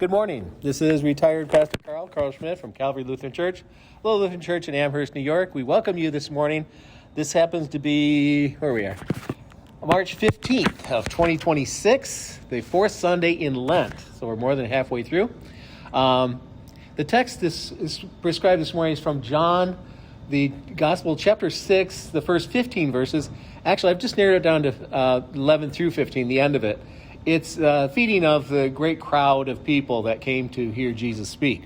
Good morning. This is retired Pastor Karl Schmidt from Calvary Lutheran Church, Little Lutheran Church in Amherst, New York. We welcome you this morning. This happens to be, where we are, March 15th of 2026, the fourth Sunday in Lent. So we're more than halfway through. The text is prescribed this morning is from John, the Gospel, chapter 6, the first 15 verses. Actually, I've just narrowed it down to 11 through 15, the end of it. It's feeding of the great crowd of people that came to hear Jesus speak.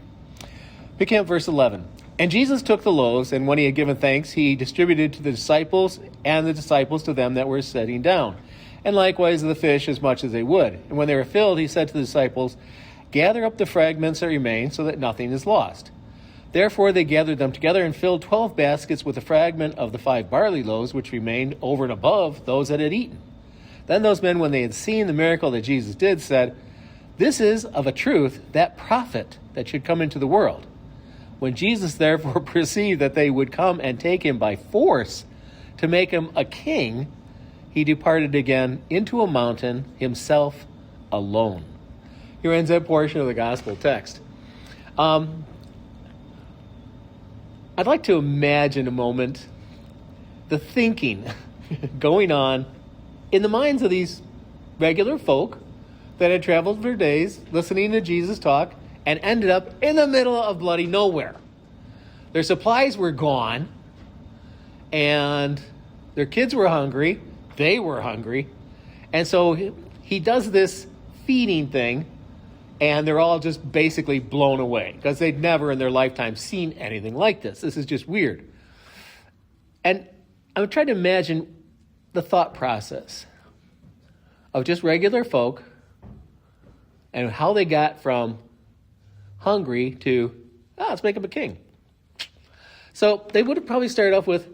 Picking up verse 11. And Jesus took the loaves, and when he had given thanks, he distributed to the disciples, and the disciples to them that were sitting down, and likewise the fish as much as they would. And when they were filled, he said to the disciples, Gather up the fragments that remain, so that nothing is lost. Therefore they gathered them together and filled 12 baskets with the fragment of the 5 barley loaves, which remained over and above those that had eaten. Then those men, when they had seen the miracle that Jesus did, said, This is of a truth that prophet that should come into the world. When Jesus therefore perceived that they would come and take him by force to make him a king, he departed again into a mountain, himself alone. Here ends that portion of the gospel text. I'd like to imagine a moment the thinking going on in the minds of these regular folk that had traveled for days listening to Jesus talk and ended up in the middle of bloody nowhere. Their supplies were gone, and their kids were hungry. They were hungry. And so he does this feeding thing, and they're all just basically blown away because they'd never in their lifetime seen anything like this. This is just weird. And I'm trying to imagine the thought process of just regular folk and how they got from hungry to, let's make him a king. So they would have probably started off with,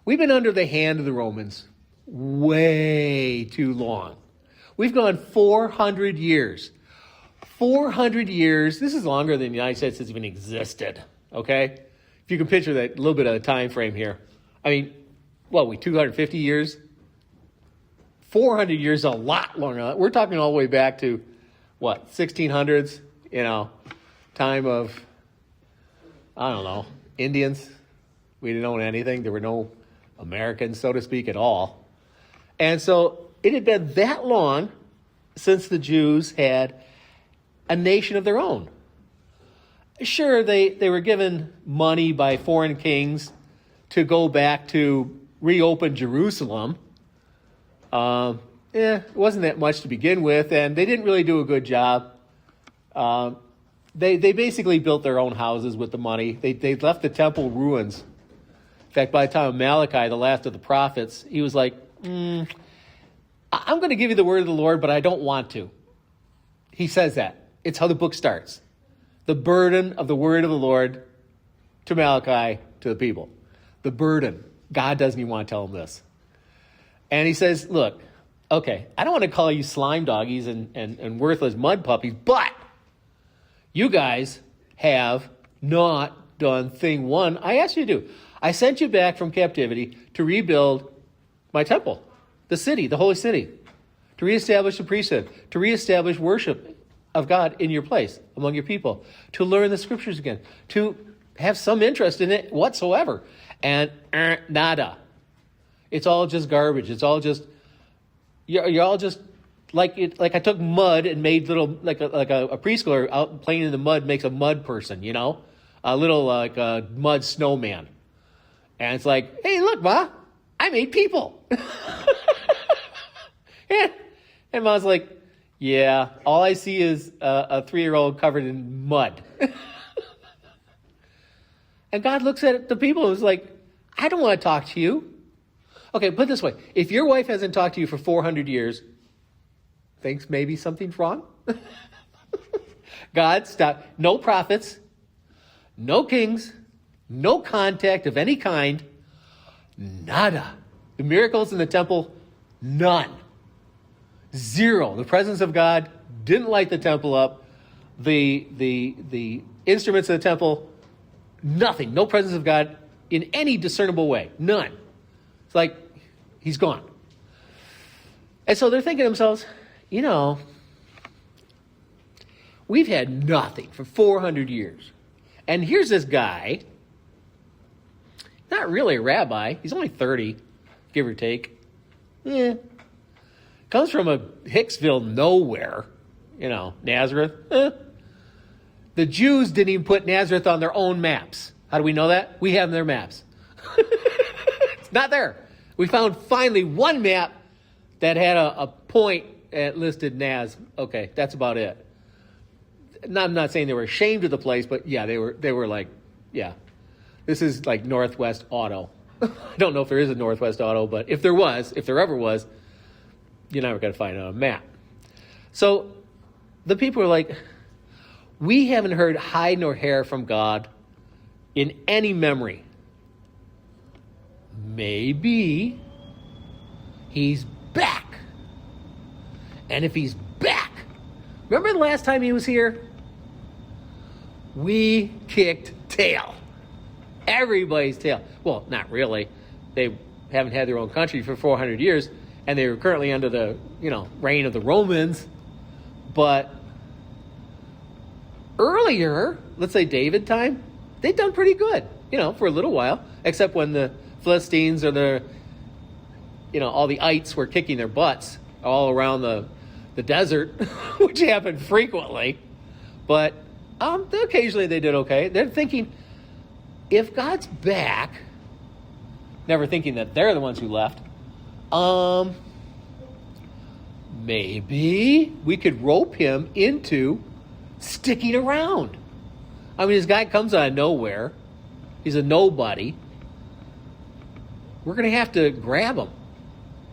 we've been under the hand of the Romans way too long. We've gone 400 years. 400 years. This is longer than the United States has even existed, okay? If you can picture that, a little bit of a time frame here. I mean, 250 years? 400 years is a lot longer. We're talking all the way back to, 1600s? Time of, Indians. We didn't own anything. There were no Americans, so to speak, at all. And so it had been that long since the Jews had a nation of their own. Sure, they were given money by foreign kings to go back to reopen Jerusalem. It wasn't that much to begin with, and they didn't really do a good job. They basically built their own houses with the money. They left the temple ruins. In fact, by the time of Malachi, the last of the prophets, he was like, I'm going to give you the word of the Lord, but I don't want to. He says that. It's how the book starts. The burden of the word of the Lord to Malachi, to the people. The burden. God doesn't even want to tell them this. And he says, look, okay, I don't want to call you slime doggies and worthless mud puppies, but you guys have not done thing one I asked you to do. I sent you back from captivity to rebuild my temple, the city, the holy city, to reestablish the priesthood, to reestablish worship of God in your place, among your people, to learn the scriptures again, to have some interest in it whatsoever. And nada. It's all just garbage. It's all just, you're all just like I took mud and made little, like a preschooler out playing in the mud makes a mud person, a little like a mud snowman. And it's like, hey, look, Ma, I made people. And Ma's like, yeah, all I see is a 3-year-old covered in mud. And God looks at the people and is like, I don't want to talk to you. Okay, put it this way. If your wife hasn't talked to you for 400 years, thinks maybe something's wrong? God, stop. No prophets, no kings, no contact of any kind, nada. The miracles in the temple, none. 0. The presence of God didn't light the temple up. The instruments of the temple, nothing. No presence of God in any discernible way. None. It's like he's gone. And so they're thinking to themselves, We've had nothing for 400 years. And here's this guy, not really a rabbi. He's only 30, give or take. Yeah. Comes from a Hicksville nowhere, Nazareth. The Jews didn't even put Nazareth on their own maps. How do we know that? We have their maps. It's not there. We found finally one map that had a point that listed Naz. Okay, that's about it. I'm not saying they were ashamed of the place, but yeah, they were like, yeah, this is like Northwest Auto. I don't know if there is a Northwest Auto, but if there ever was, you're never going to find it on a map. So the people are like, we haven't heard hide nor hair from God in any memory. Maybe he's back. And if he's back, remember the last time he was here? We kicked tail. Everybody's tail. Well, not really. They haven't had their own country for 400 years, and they were currently under the, reign of the Romans. But earlier, let's say David time, they'd done pretty good, for a little while, except when the Philistines or all the ites were kicking their butts all around the desert, which happened frequently. But occasionally they did okay. They're thinking, if God's back, never thinking that they're the ones who left, maybe we could rope him into sticking around. I mean, this guy comes out of nowhere. He's a nobody. We're going to have to grab him,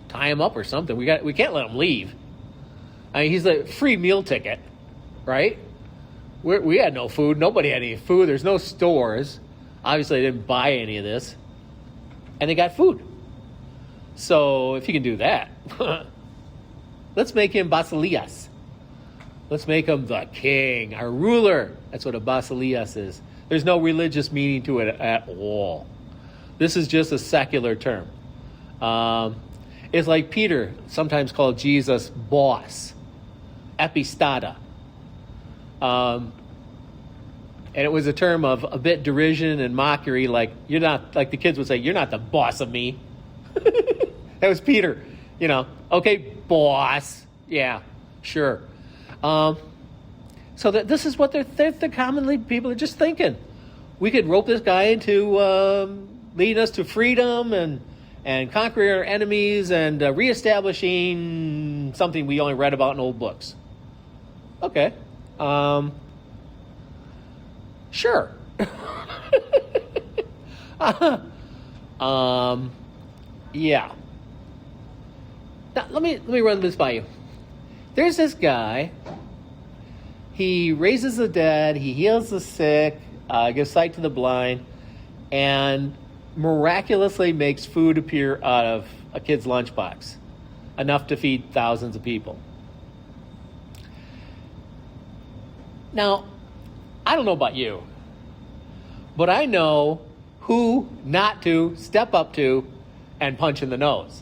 tie him up or something. We can't let him leave. I mean, he's a free meal ticket, right? We had no food. Nobody had any food. There's no stores. Obviously, they didn't buy any of this. And they got food. So if you can do that, let's make him Basileus. Let's make him the king, our ruler. That's what a Basileus is. There's no religious meaning to it at all. This is just a secular term. It's like Peter sometimes called Jesus boss, epistata. And it was a term of a bit derision and mockery, like you're not, like the kids would say, you're not the boss of me. That was Peter, okay, boss. Yeah, sure. So this is what they're commonly, people are just thinking. We could rope this guy into leading us to freedom and conquering our enemies and reestablishing something we only read about in old books. Okay. Sure. Yeah. Now, let me run this by you. There's this guy. He raises the dead. He heals the sick. Gives sight to the blind, and miraculously makes food appear out of a kid's lunchbox, enough to feed thousands of people. Now, I don't know about you, but I know who not to step up to and punch in the nose.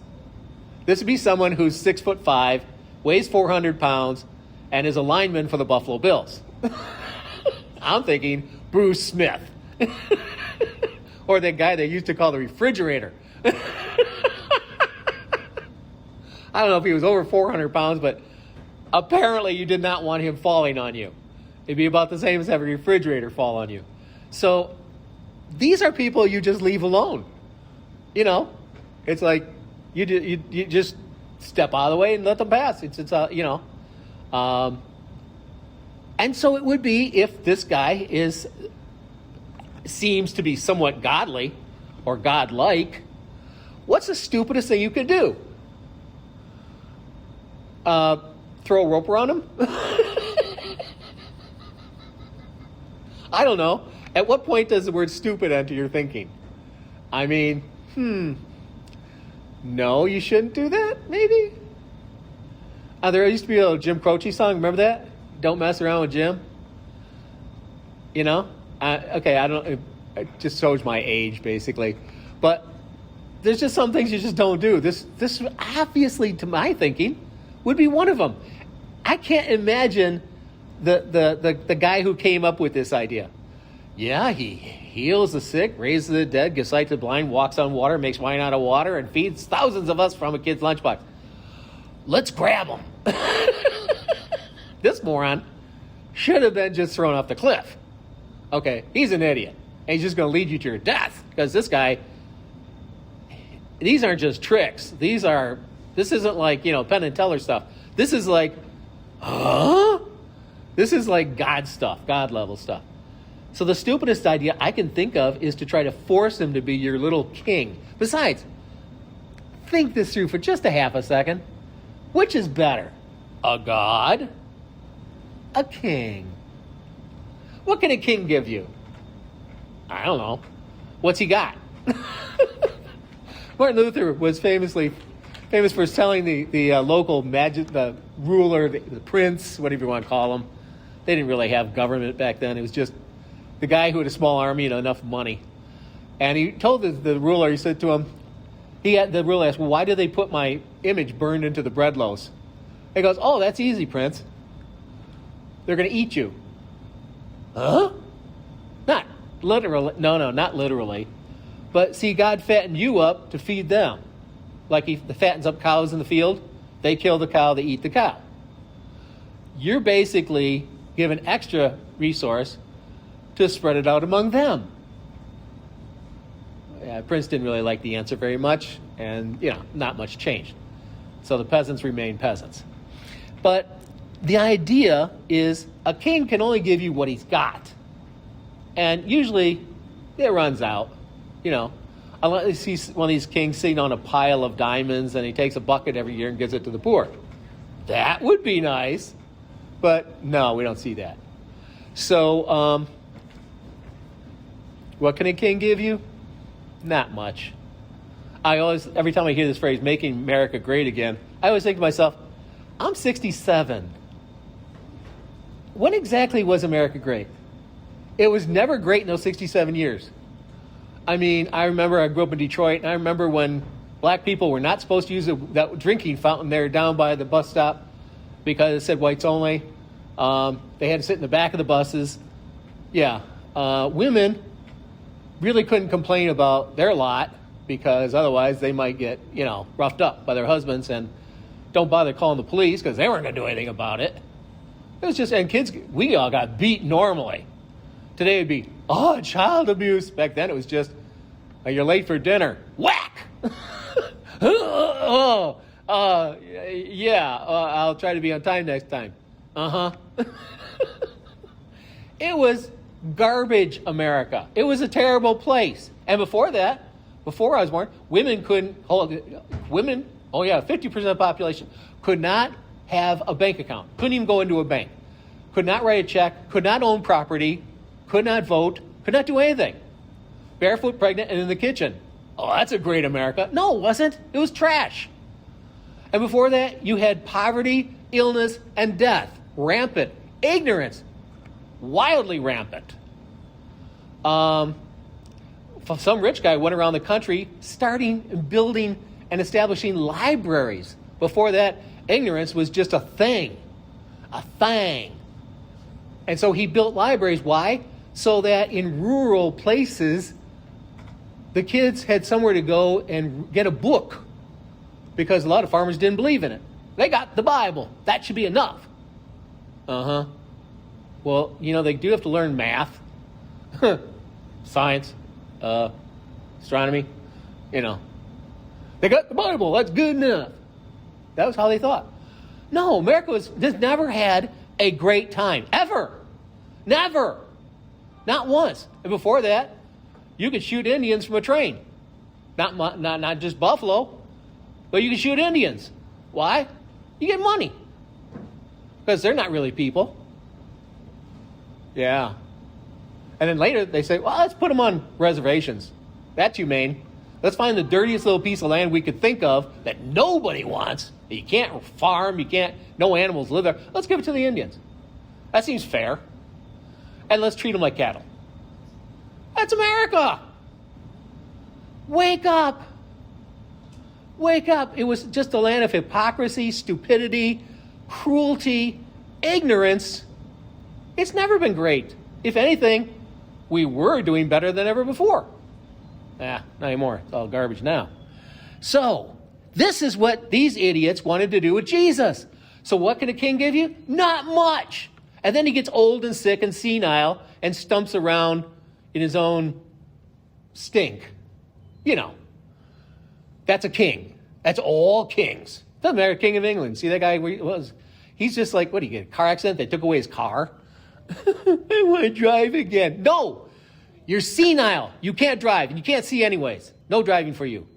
This would be someone who's 6'5", weighs 400 pounds, and is a lineman for the Buffalo Bills. I'm thinking Bruce Schmidt. Or that guy they used to call the refrigerator. I don't know if he was over 400 pounds, but apparently you did not want him falling on you. It'd be about the same as having a refrigerator fall on you. So these are people you just leave alone. It's like you just step out of the way and let them pass. And so it would be if this guy seems to be somewhat godly or godlike. What's the stupidest thing you could do? Throw a rope around him? I don't know. At what point does the word stupid enter your thinking? I mean, no, you shouldn't do that, maybe? There used to be a Jim Croce song, remember that? Don't mess around with Jim. Okay, I don't, it just shows my age, basically. But there's just some things you just don't do. This obviously, to my thinking, would be one of them. I can't imagine the guy who came up with this idea. Yeah, he heals the sick, raises the dead, gives sight to the blind, walks on water, makes wine out of water, and feeds thousands of us from a kid's lunchbox. Let's grab him. This moron should have been just thrown off the cliff. Okay, he's an idiot. And he's just going to lead you to your death. Because this guy, these aren't just tricks. This isn't like, Penn and Teller stuff. This is like, This is like God stuff, God level stuff. So the stupidest idea I can think of is to try to force him to be your little king. Besides, think this through for just a half a second. Which is better? A god? A king? What can a king give you? I don't know. What's he got? Martin Luther was famous for telling the local the ruler, the prince, whatever you want to call him. They didn't really have government back then. It was just the guy who had a small army and enough money. And he told the ruler, he said to him, the ruler asked, well, why did they put my image burned into the bread loaves? He goes, oh, that's easy, Prince. They're going to eat you. Huh? Not literally. No, not literally. But see, God fattened you up to feed them. Like he fattens up cows in the field. They kill the cow, they eat the cow. You're basically given extra resource to spread it out among them. Prince didn't really like the answer very much, and, not much changed. So the peasants remain peasants. But the idea is a king can only give you what he's got. And usually it runs out, Unless you see one of these kings sitting on a pile of diamonds and he takes a bucket every year and gives it to the poor. That would be nice. But no, we don't see that. So, what can a king give you? Not much. Every time I hear this phrase, making America great again, I always think to myself, I'm 67. When exactly was America great? It was never great in those 67 years. I mean, I remember I grew up in Detroit, and I remember when black people were not supposed to use that drinking fountain there down by the bus stop because it said whites only. They had to sit in the back of the buses. Yeah. Women really couldn't complain about their lot because otherwise they might get, roughed up by their husbands, and don't bother calling the police because they weren't going to do anything about it. It was just, and kids, we all got beat normally. Today it'd be, child abuse. Back then it was just, you're late for dinner. Whack! I'll try to be on time next time. It was garbage America. It was a terrible place. And before that, before I was born, women 50% of the population could not have a bank account. Couldn't even go into a bank. Could not write a check. Could not own property. Could not vote. Could not do anything. Barefoot, pregnant, and in the kitchen. Oh, that's a great America. No, it wasn't. It was trash. And before that, you had poverty, illness, and death. Rampant. Ignorance. Wildly rampant. Some rich guy went around the country starting and building and establishing libraries. Before that, ignorance was just a thing. A thing. And so he built libraries. Why? So that in rural places, the kids had somewhere to go and get a book. Because a lot of farmers didn't believe in it. They got the Bible. That should be enough. Well, they do have to learn math, science, astronomy, They got the Bible. That's good enough. That was how they thought. No, America just never had a great time. Ever. Never. Not once. And before that, you could shoot Indians from a train. Not just buffalo, but you could shoot Indians. Why? You get money. Because they're not really people. Yeah. And then later they say, well, let's put them on reservations. That's humane. Let's find the dirtiest little piece of land we could think of that nobody wants. That you can't farm, no animals live there. Let's give it to the Indians. That seems fair. And let's treat them like cattle. That's America. Wake up. Wake up. It was just a land of hypocrisy, stupidity, cruelty, ignorance, It's never been great. If anything, we were doing better than ever before. Not anymore. It's all garbage now. So, this is what these idiots wanted to do with Jesus. So what can a king give you? Not much. And then he gets old and sick and senile and stumps around in his own stink. That's a king. That's all kings. Doesn't matter, King of England. See that guy where he was? He's just like, what, did he get a car accident? They took away his car? I want to drive again. No, you're senile. You can't drive, and you can't see anyways. No driving for you.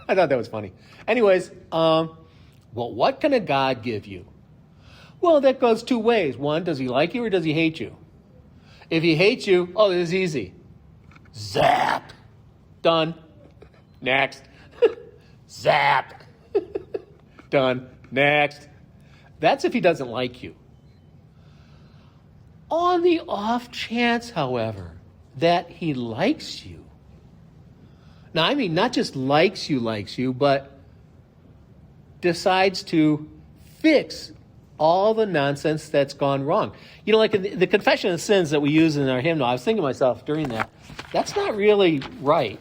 I thought that was funny. Anyways, what can a God give you? Well, that goes two ways. One, does he like you or does he hate you? If he hates you, this is easy. Zap. Done. Next. Zap. Done. Next. That's if he doesn't like you. On the off chance, however, that he likes you. Now, I mean, not just likes you, but decides to fix all the nonsense that's gone wrong. Like in the confession of sins that we use in our hymnal, I was thinking to myself during that, that's not really right.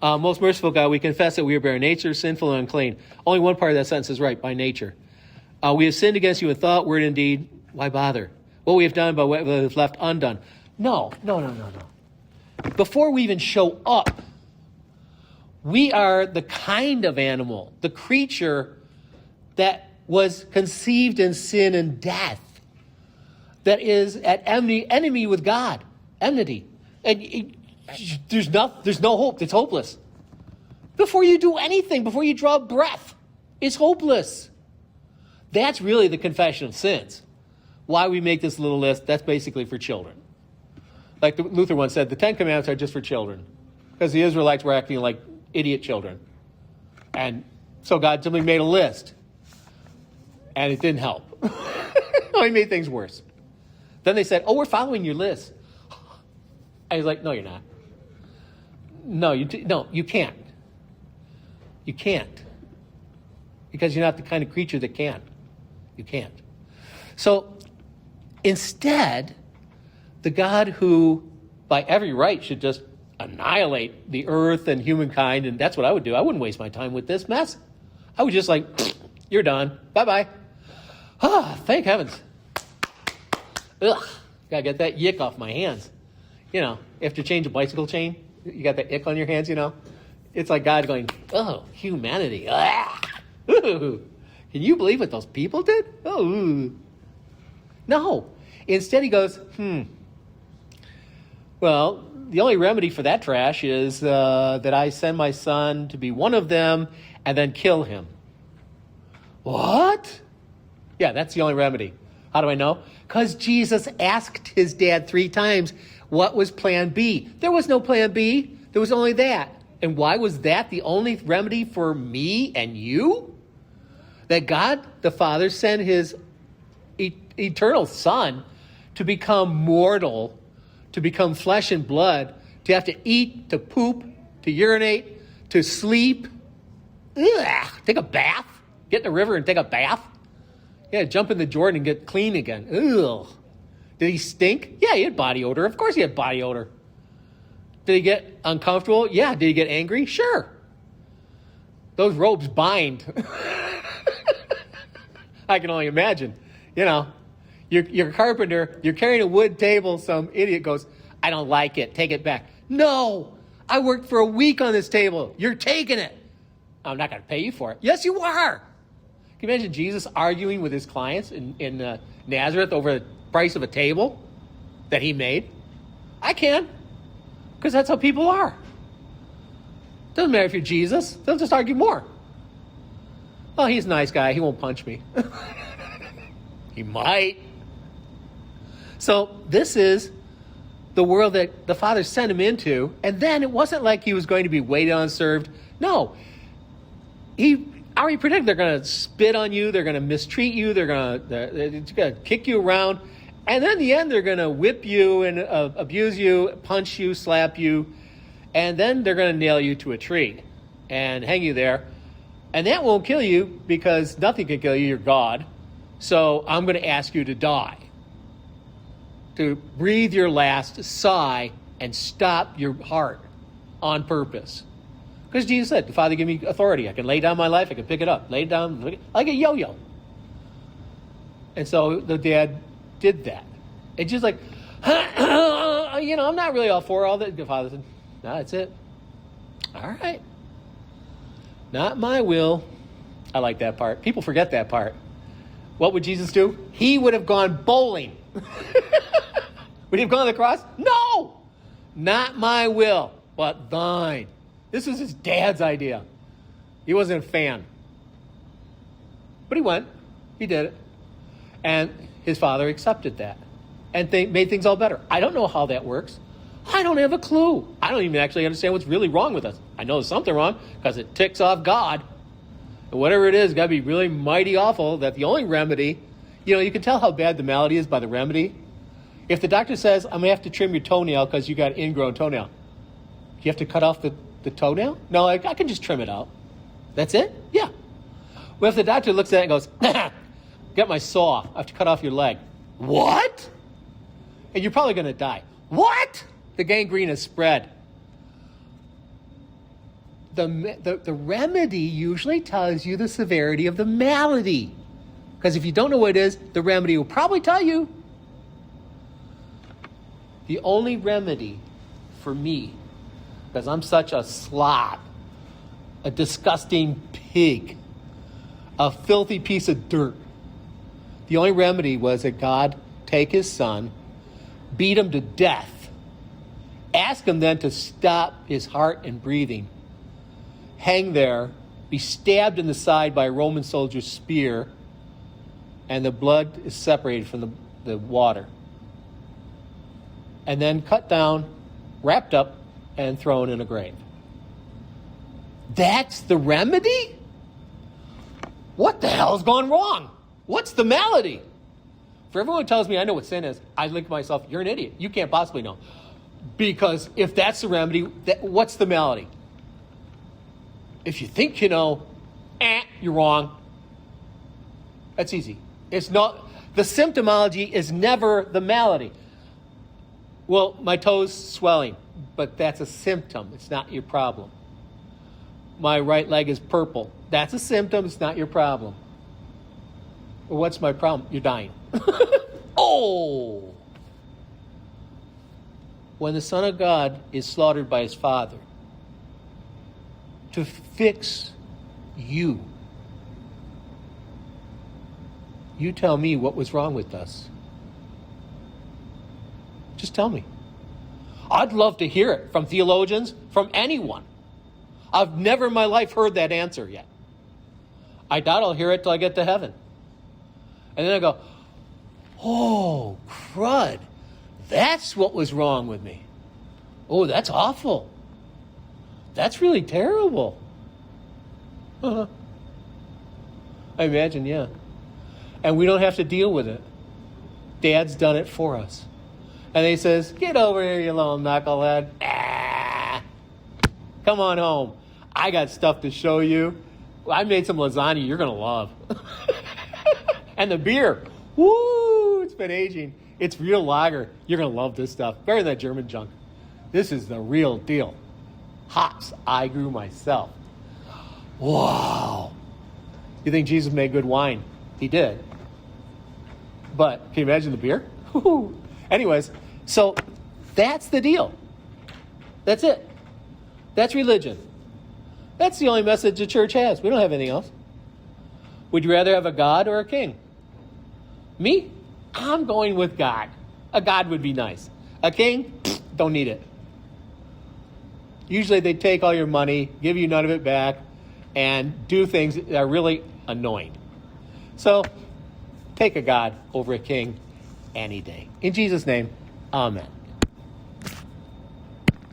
Most merciful God, we confess that we are bare nature, sinful and unclean. Only one part of that sentence is right, by nature. We have sinned against you in thought, word, and deed. Why bother? What we have done, but what we have left undone. No. Before we even show up, we are the kind of animal, the creature that was conceived in sin and death, that is at enemy with God, enmity. And there's no hope. It's hopeless. Before you do anything, before you draw breath, it's hopeless. That's really the confession of sins. Why we make this little list, that's basically for children. Like Luther once said, the 10 Commandments are just for children. Because the Israelites were acting like idiot children. And so God simply made a list. And it didn't help. He made things worse. Then they said, we're following your list. I was like, no, you're not. No, you can't. You can't. Because you're not the kind of creature that can. You can't. So instead, the God who, by every right, should just annihilate the earth and humankind, and that's what I would do. I wouldn't waste my time with this mess. I would just like, you're done. Bye-bye. Thank heavens. Ugh, gotta get that yick off my hands. You have to change a bicycle chain. You got that ick on your hands, It's like God going, humanity. Ooh. Can you believe what those people did? No. Instead he goes, well, the only remedy for that trash is that I send my son to be one of them and then kill him. What? Yeah, that's the only remedy. How do I know? Because Jesus asked his dad 3 times, what was plan B? There was no plan B. There was only that. And why was that the only remedy for me and you? That God, the Father, sent his eternal Son to become mortal, to become flesh and blood, to have to eat, to poop, to urinate, to sleep, take a bath, get in the river and take a bath. Yeah, jump in the Jordan and get clean again. Ugh. Did he stink? Yeah, he had body odor. Of course he had body odor. Did he get uncomfortable? Yeah. Did he get angry? Sure. Those robes bind. I can only imagine. You're a carpenter, you're carrying a wood table, some idiot goes, I don't like it, take it back. No, I worked for a week on this table. You're taking it. I'm not going to pay you for it. Yes, you are. Can you imagine Jesus arguing with his clients in Nazareth over the price of a table that he made? I can, because that's how people are. Doesn't matter if you're Jesus. They'll just argue more. Oh, he's a nice guy. He won't punch me. He might. So this is the world that the Father sent him into. And then it wasn't like he was going to be waited on, served. No. He already predicted they're going to spit on you. They're going to mistreat you. They're going to kick you around. And then in the end, they're going to whip you and abuse you, punch you, slap you. And then they're going to nail you to a tree and hang you there. And that won't kill you because nothing can kill you. You're God. So I'm going to ask you to die, to breathe your last sigh and stop your heart on purpose. Because Jesus said, the Father gave me authority. I can lay down my life. I can pick it up. Lay it down like a yo-yo. And so the dad did that. It's just like, I'm not really all for all that. The Father said, no, that's it. All right. Not my will. I like that part. People forget that part. What would Jesus do? He would have gone bowling. Would he have gone to the cross? No! Not my will, but thine. This was his dad's idea. He wasn't a fan. But he went. He did it. And his Father accepted that and made things all better. I don't know how that works. I don't have a clue. I don't even actually understand what's really wrong with us. I know there's something wrong because it ticks off God. And whatever it is, got to be really mighty awful that the only remedy, you can tell how bad the malady is by the remedy. If the doctor says, I'm going to have to trim your toenail because you got ingrown toenail, you have to cut off the toenail? No, I can just trim it out. That's it? Yeah. Well, if the doctor looks at it and goes, get my saw, I have to cut off your leg. What? And you're probably going to die. What? The gangrene has spread. The remedy usually tells you the severity of the malady. Because if you don't know what it is, the remedy will probably tell you. The only remedy for me, because I'm such a slob, a disgusting pig, a filthy piece of dirt, the only remedy was that God take his son, beat him to death, ask him then to stop his heart and breathing, hang there, be stabbed in the side by a Roman soldier's spear, and the blood is separated from the water. And then cut down, wrapped up, and thrown in a grave. That's the remedy? What the hell's gone wrong? What's the malady? For everyone who tells me I know what sin is, I think to myself, you're an idiot. You can't possibly know. Because if that's the remedy, what's the malady? If you think you know, you're wrong. That's easy. It's not, the symptomology is never the malady. Well, my toe's swelling, but that's a symptom. It's not your problem. My right leg is purple. That's a symptom. It's not your problem. Well, what's my problem? You're dying. Oh! When the Son of God is slaughtered by his Father to fix you, you tell me what was wrong with us. Just tell me. I'd love to hear it from theologians, from anyone. I've never in my life heard that answer yet. I doubt I'll hear it till I get to heaven. And then I go, oh, crud. That's what was wrong with me. Oh, that's awful. That's really terrible. I imagine, yeah. And we don't have to deal with it. Dad's done it for us. And he says, get over here, you little knucklehead. Come on home. I got stuff to show you. I made some lasagna you're going to love. And the beer. Woo, it's been aging. It's real lager. You're going to love this stuff. Better than that German junk. This is the real deal. Hops I grew myself. Wow. You think Jesus made good wine? He did. But can you imagine the beer? Anyways, so that's the deal. That's it. That's religion. That's the only message the church has. We don't have anything else. Would you rather have a God or a king? Me? I'm going with God. A God would be nice. A king? Don't need it. Usually they take all your money, give you none of it back, and do things that are really annoying. So take a God over a king any day. In Jesus' name, amen.